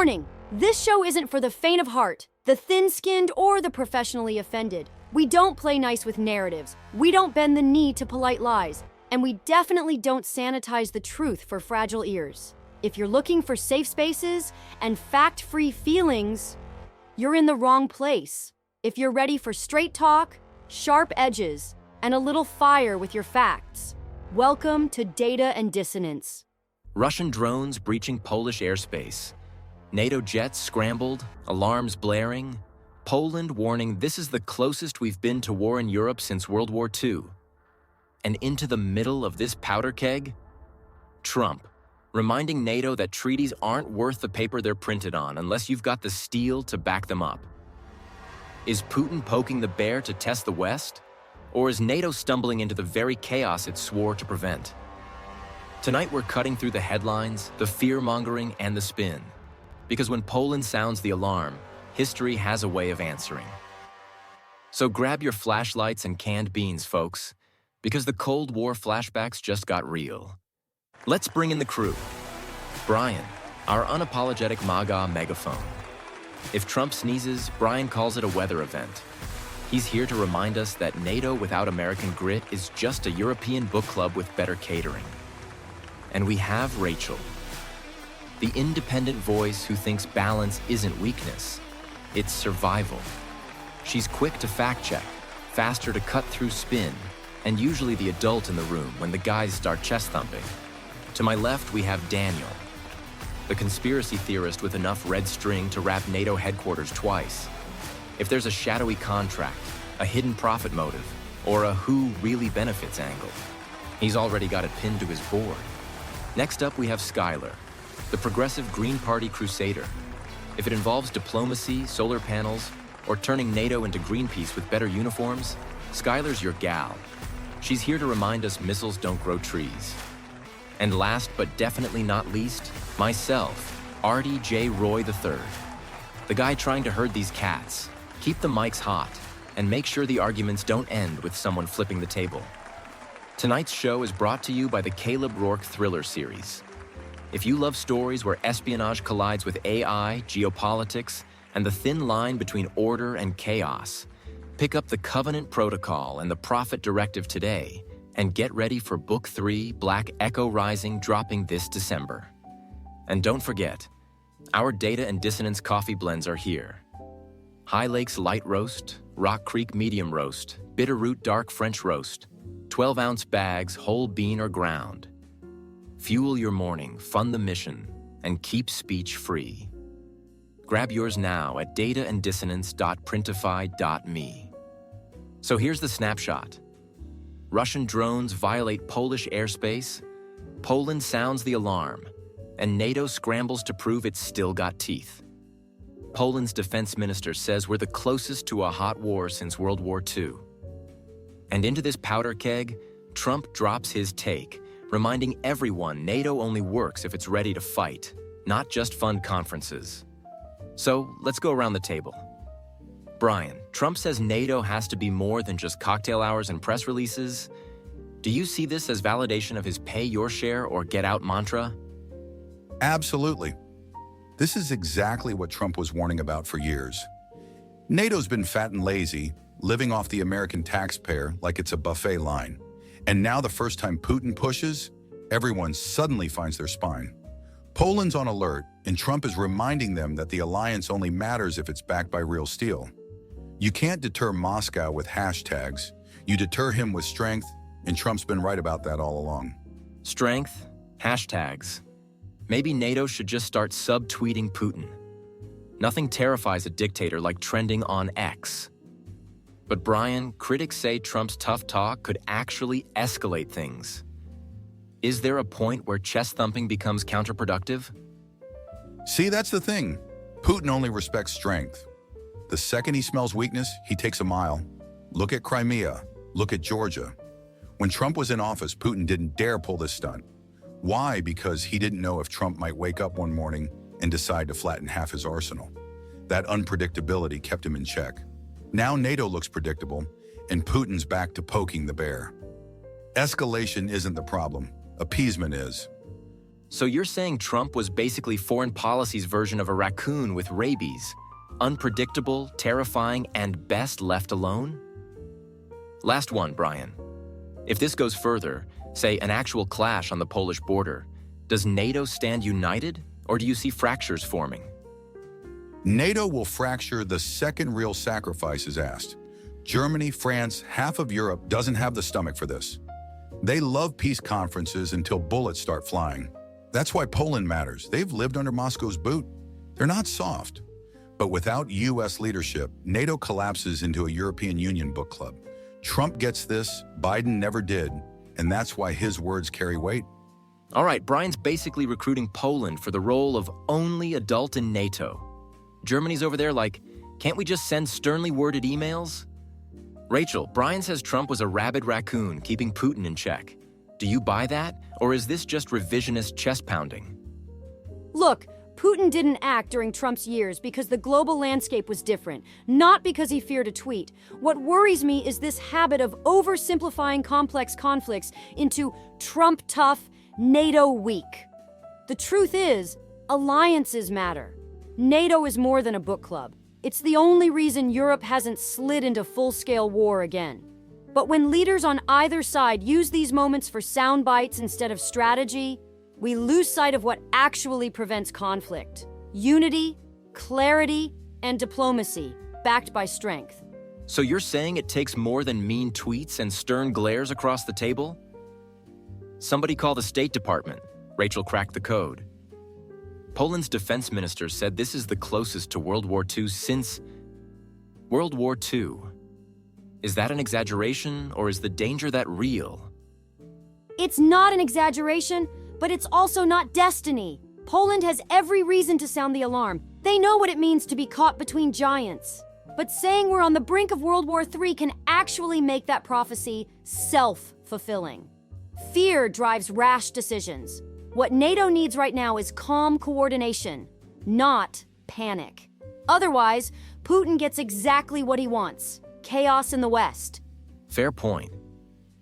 Warning! This show isn't for the faint of heart, the thin-skinned, or the professionally offended. We don't play nice with narratives, we don't bend the knee to polite lies, and we definitely don't sanitize the truth for fragile ears. If you're looking for safe spaces and fact-free feelings, you're in the wrong place. If you're ready for straight talk, sharp edges, and a little fire with your facts, welcome to Data and Dissonance. Russian drones breaching Polish airspace. NATO jets scrambled, alarms blaring. Poland warning this is the closest we've been to war in Europe since World War II. And into the middle of this powder keg, Trump, reminding NATO that treaties aren't worth the paper they're printed on unless you've got the steel to back them up. Is Putin poking the bear to test the West? Or is NATO stumbling into the very chaos it swore to prevent? Tonight we're cutting through the headlines, the fear-mongering, and the spin. Because when Poland sounds the alarm, history has a way of answering. So grab your flashlights and canned beans, folks, because the Cold War flashbacks just got real. Let's bring in the crew. Brian, our unapologetic MAGA megaphone. If Trump sneezes, Brian calls it a weather event. He's here to remind us that NATO without American grit is just a European book club with better catering. And we have Rachel, the independent voice who thinks balance isn't weakness, it's survival. She's quick to fact-check, faster to cut through spin, and usually the adult in the room when the guys start chest-thumping. To my left, we have Daniel, the conspiracy theorist with enough red string to wrap NATO headquarters twice. If there's a shadowy contract, a hidden profit motive, or a who really benefits angle, he's already got it pinned to his board. Next up, we have Skylar, the progressive Green Party crusader. If it involves diplomacy, solar panels, or turning NATO into Greenpeace with better uniforms, Skylar's your gal. She's here to remind us missiles don't grow trees. And last but definitely not least, myself, Artie J. Roy III. The guy trying to herd these cats, keep the mics hot, and make sure the arguments don't end with someone flipping the table. Tonight's show is brought to you by the Caleb Rourke Thriller series. If you love stories where espionage collides with AI, geopolitics, and the thin line between order and chaos, pick up the Covenant Protocol and the Prophet Directive today, and get ready for Book 3, Black Echo Rising, dropping this December. And don't forget, our Data and Dissonance coffee blends are here. High Lakes Light Roast, Rock Creek Medium Roast, Bitterroot Dark French Roast, 12-ounce bags, whole bean or ground. Fuel your morning, fund the mission, and keep speech free. Grab yours now at dataanddissonance.printify.me. So here's the snapshot. Russian drones violate Polish airspace, Poland sounds the alarm, and NATO scrambles to prove it's still got teeth. Poland's defense minister says we're the closest to a hot war since World War II. And into this powder keg, Trump drops his take, reminding everyone NATO only works if it's ready to fight, not just fund conferences. So let's go around the table. Brian, Trump says NATO has to be more than just cocktail hours and press releases. Do you see this as validation of his pay your share or get out mantra? Absolutely. This is exactly what Trump was warning about for years. NATO's been fat and lazy, living off the American taxpayer like it's a buffet line. And now the first time Putin pushes, everyone suddenly finds their spine. Poland's on alert, and Trump is reminding them that the alliance only matters if it's backed by real steel. You can't deter Moscow with hashtags. You deter him with strength, and Trump's been right about that all along. Strength, hashtags. Maybe NATO should just start subtweeting Putin. Nothing terrifies a dictator like trending on X. But Brian, critics say Trump's tough talk could actually escalate things. Is there a point where chest thumping becomes counterproductive? See, that's the thing. Putin only respects strength. The second he smells weakness, he takes a mile. Look at Crimea. Look at Georgia. When Trump was in office, Putin didn't dare pull this stunt. Why? Because he didn't know if Trump might wake up one morning and decide to flatten half his arsenal. That unpredictability kept him in check. Now NATO looks predictable, and Putin's back to poking the bear. Escalation isn't the problem. Appeasement is. So you're saying Trump was basically foreign policy's version of a raccoon with rabies? Unpredictable, terrifying, and best left alone? Last one, Brian. If this goes further, say an actual clash on the Polish border, does NATO stand united, or do you see fractures forming? NATO will fracture the second real sacrifice is asked. Germany, France, half of Europe doesn't have the stomach for this. They love peace conferences until bullets start flying. That's why Poland matters. They've lived under Moscow's boot. They're not soft. But without U.S. leadership, NATO collapses into a European Union book club. Trump gets this, Biden never did, and that's why his words carry weight. All right, Brian's basically recruiting Poland for the role of only adult in NATO. Germany's over there like, can't we just send sternly worded emails? Rachel, Brian says Trump was a rabid raccoon keeping Putin in check. Do you buy that, or is this just revisionist chest pounding? Look, Putin didn't act during Trump's years because the global landscape was different, not because he feared a tweet. What worries me is this habit of oversimplifying complex conflicts into Trump tough, NATO weak. The truth is, alliances matter. NATO is more than a book club. It's the only reason Europe hasn't slid into full-scale war again. But when leaders on either side use these moments for sound bites instead of strategy, we lose sight of what actually prevents conflict. Unity, clarity, and diplomacy, backed by strength. So you're saying it takes more than mean tweets and stern glares across the table? Somebody call the State Department. Rachel cracked the code. Poland's defense minister said this is the closest to World War II since World War II. Is that an exaggeration, or is the danger that real? It's not an exaggeration, but it's also not destiny. Poland has every reason to sound the alarm. They know what it means to be caught between giants. But saying we're on the brink of World War III can actually make that prophecy self-fulfilling. Fear drives rash decisions. What NATO needs right now is calm coordination, not panic. Otherwise, Putin gets exactly what he wants: chaos in the West. Fair point.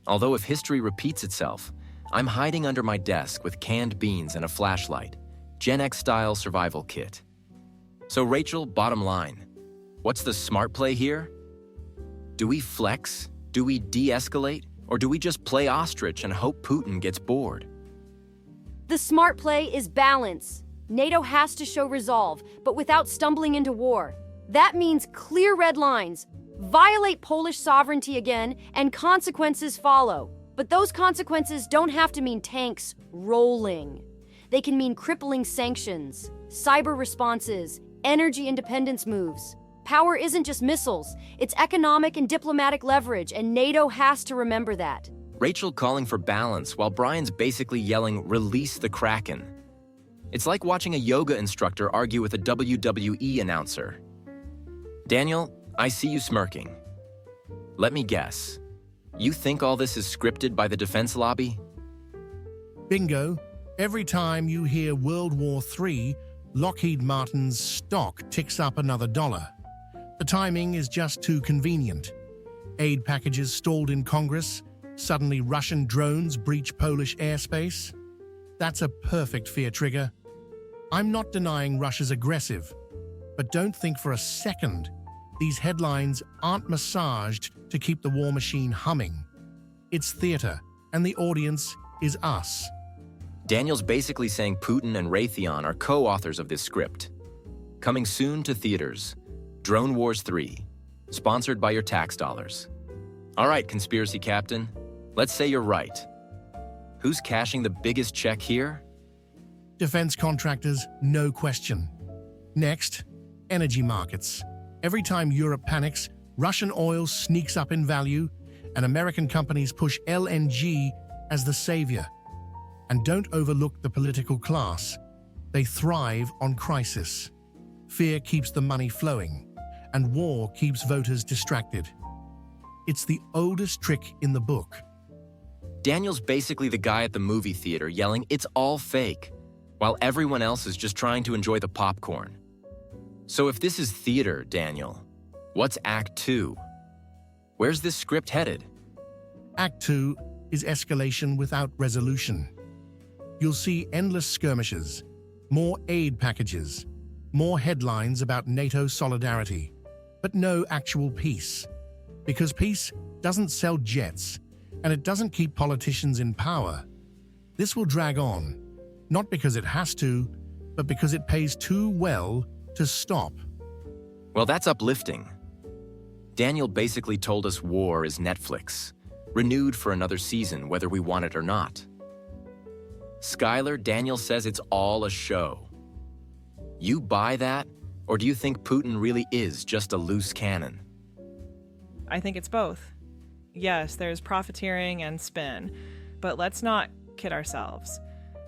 Although if history repeats itself, I'm hiding under my desk with canned beans and a flashlight, Gen X-style survival kit. So Rachel, bottom line, what's the smart play here? Do we flex? Do we de-escalate? Or do we just play ostrich and hope Putin gets bored? The smart play is balance. NATO has to show resolve, but without stumbling into war. That means clear red lines, violate Polish sovereignty again, and consequences follow. But those consequences don't have to mean tanks rolling. They can mean crippling sanctions, cyber responses, energy independence moves. Power isn't just missiles, it's economic and diplomatic leverage, and NATO has to remember that. Rachel calling for balance while Brian's basically yelling, "Release the Kraken." It's like watching a yoga instructor argue with a WWII announcer. Daniel, I see you smirking. Let me guess. You think all this is scripted by the defense lobby? Bingo. Every time you hear World War III, Lockheed Martin's stock ticks up another $1. The timing is just too convenient. Aid packages stalled in Congress, suddenly Russian drones breach Polish airspace. That's a perfect fear trigger. I'm not denying Russia's aggressive, but don't think for a second these headlines aren't massaged to keep the war machine humming. It's theater, and the audience is us. Daniel's basically saying Putin and Raytheon are co-authors of this script. Coming soon to theaters, Drone Wars 3, sponsored by your tax dollars. All right, conspiracy captain, let's say you're right. Who's cashing the biggest check here? Defense contractors, no question. Next, energy markets. Every time Europe panics, Russian oil sneaks up in value, and American companies push LNG as the savior. And don't overlook the political class. They thrive on crisis. Fear keeps the money flowing, and war keeps voters distracted. It's the oldest trick in the book. Daniel's basically the guy at the movie theater yelling, "It's all fake," while everyone else is just trying to enjoy the popcorn. So if this is theater, Daniel, what's Act 2? Where's this script headed? Act 2 is escalation without resolution. You'll see endless skirmishes, more aid packages, more headlines about NATO solidarity, but no actual peace. Because peace doesn't sell jets, and it doesn't keep politicians in power. This will drag on, not because it has to, but because it pays too well to stop. Well, that's uplifting. Daniel basically told us war is Netflix, renewed for another season whether we want it or not. Skylar, Daniel says it's all a show. You buy that, or do you think Putin really is just a loose cannon? I think it's both. Yes, there's profiteering and spin, but let's not kid ourselves.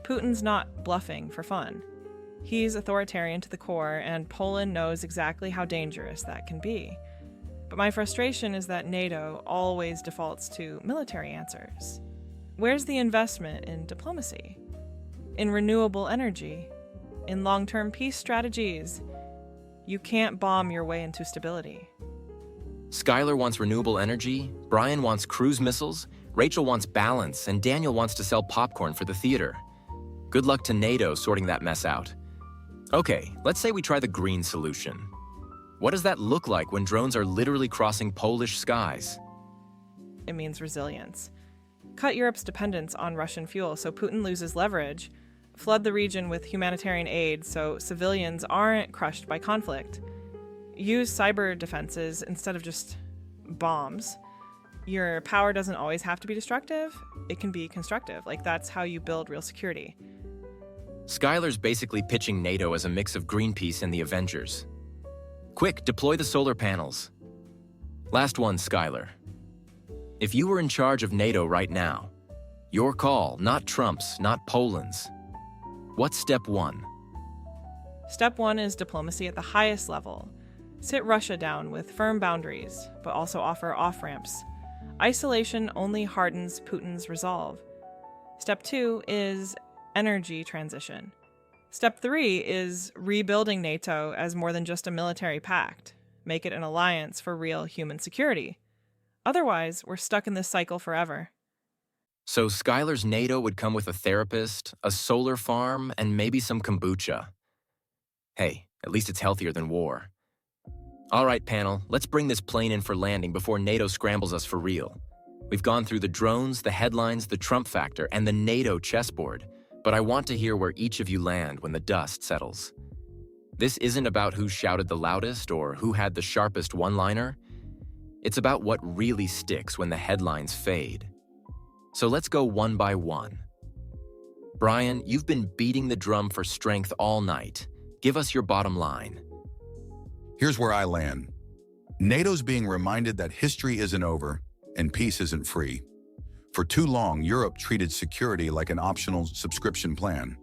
Putin's not bluffing for fun. He's authoritarian to the core, and Poland knows exactly how dangerous that can be. But my frustration is that NATO always defaults to military answers. Where's the investment in diplomacy? In renewable energy? In long-term peace strategies? You can't bomb your way into stability. Skylar wants renewable energy, Brian wants cruise missiles, Rachel wants balance, and Daniel wants to sell popcorn for the theater. Good luck to NATO sorting that mess out. Okay, let's say we try the green solution. What does that look like when drones are literally crossing Polish skies? It means resilience. Cut Europe's dependence on Russian fuel so Putin loses leverage. Flood the region with humanitarian aid so civilians aren't crushed by conflict. Use cyber defenses instead of just bombs. Your power doesn't always have to be destructive. It can be constructive. That's how you build real security. Skylar's basically pitching NATO as a mix of Greenpeace and the Avengers. Quick, deploy the solar panels. Last one, Skylar. If you were in charge of NATO right now, your call, not Trump's, not Poland's. What's step one? Step one is diplomacy at the highest level. Sit Russia down with firm boundaries, but also offer off-ramps. Isolation only hardens Putin's resolve. Step two is energy transition. Step three is rebuilding NATO as more than just a military pact. Make it an alliance for real human security. Otherwise, we're stuck in this cycle forever. So Skylar's NATO would come with a therapist, a solar farm, and maybe some kombucha. Hey, at least it's healthier than war. All right, panel, let's bring this plane in for landing before NATO scrambles us for real. We've gone through the drones, the headlines, the Trump factor, and the NATO chessboard, but I want to hear where each of you land when the dust settles. This isn't about who shouted the loudest or who had the sharpest one-liner. It's about what really sticks when the headlines fade. So let's go one by one. Brian, you've been beating the drum for strength all night. Give us your bottom line. Here's where I land. NATO's being reminded that history isn't over and peace isn't free. For too long, Europe treated security like an optional subscription plan.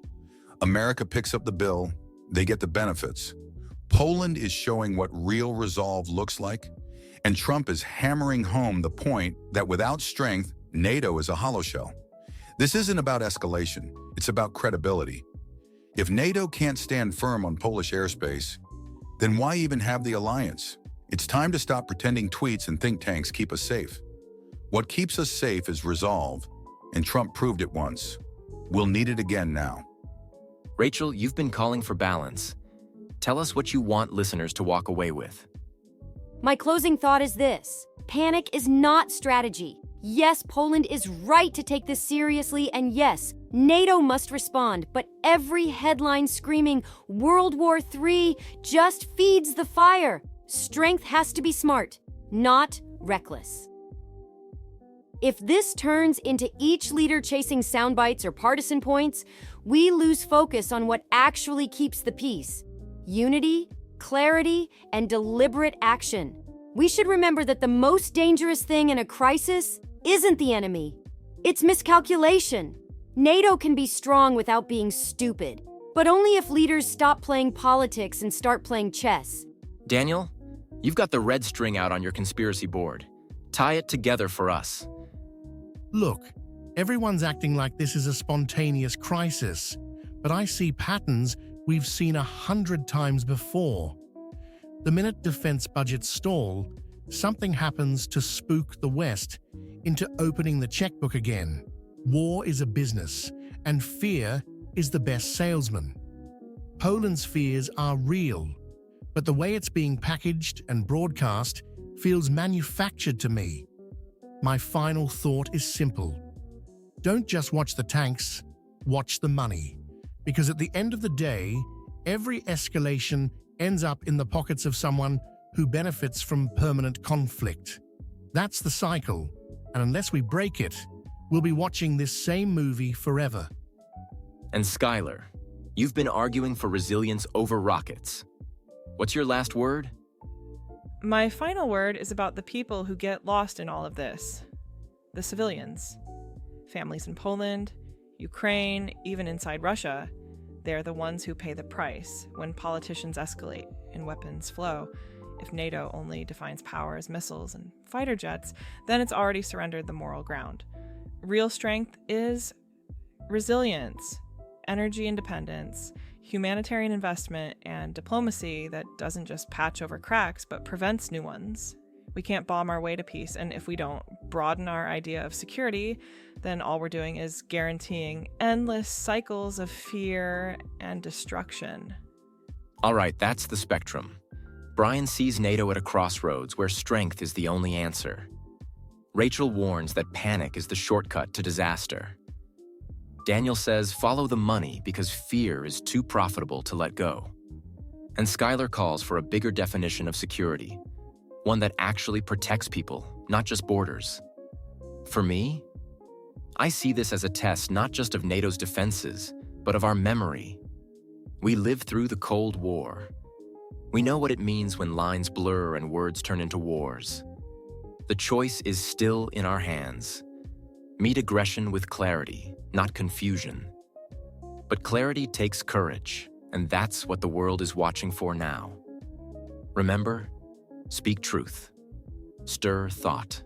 America picks up the bill, they get the benefits. Poland is showing what real resolve looks like, and Trump is hammering home the point that without strength, NATO is a hollow shell. This isn't about escalation, it's about credibility. If NATO can't stand firm on Polish airspace, then why even have the alliance? It's time to stop pretending tweets and think tanks keep us safe. What keeps us safe is resolve, and Trump proved it once. We'll need it again now. Rachel, you've been calling for balance. Tell us what you want listeners to walk away with. My closing thought is this: panic is not strategy. Yes, Poland is right to take this seriously, and yes, NATO must respond, but every headline screaming World War III just feeds the fire. Strength has to be smart, not reckless. If this turns into each leader chasing sound bites or partisan points, we lose focus on what actually keeps the peace: unity, clarity, and deliberate action. We should remember that the most dangerous thing in a crisis isn't the enemy. It's miscalculation. NATO can be strong without being stupid, but only if leaders stop playing politics and start playing chess. Daniel, you've got the red string out on your conspiracy board. Tie it together for us. Look, everyone's acting like this is a spontaneous crisis, but I see patterns we've seen 100 times before. The minute defense budgets stall, something happens to spook the West into opening the checkbook again. War is a business, and fear is the best salesman. Poland's fears are real, but the way it's being packaged and broadcast feels manufactured to me. My final thought is simple. Don't just watch the tanks, watch the money. Because at the end of the day, every escalation ends up in the pockets of someone who benefits from permanent conflict. That's the cycle, and unless we break it, we'll be watching this same movie forever. And Skylar, you've been arguing for resilience over rockets. What's your last word? My final word is about the people who get lost in all of this. The civilians. Families in Poland, Ukraine, even inside Russia. They're the ones who pay the price when politicians escalate and weapons flow. If NATO only defines power as missiles and fighter jets, then it's already surrendered the moral ground. Real strength is resilience, energy independence, humanitarian investment, and diplomacy that doesn't just patch over cracks but prevents new ones. We can't bomb our way to peace, and if we don't broaden our idea of security, then all we're doing is guaranteeing endless cycles of fear and destruction. All right, that's the spectrum. Brian sees NATO at a crossroads where strength is the only answer. Rachel warns that panic is the shortcut to disaster. Daniel says follow the money because fear is too profitable to let go. And Skylar calls for a bigger definition of security, one that actually protects people, not just borders. For me, I see this as a test not just of NATO's defenses, but of our memory. We lived through the Cold War. We know what it means when lines blur and words turn into wars. The choice is still in our hands. Meet aggression with clarity, not confusion. But clarity takes courage, and that's what the world is watching for now. Remember, speak truth, stir thought,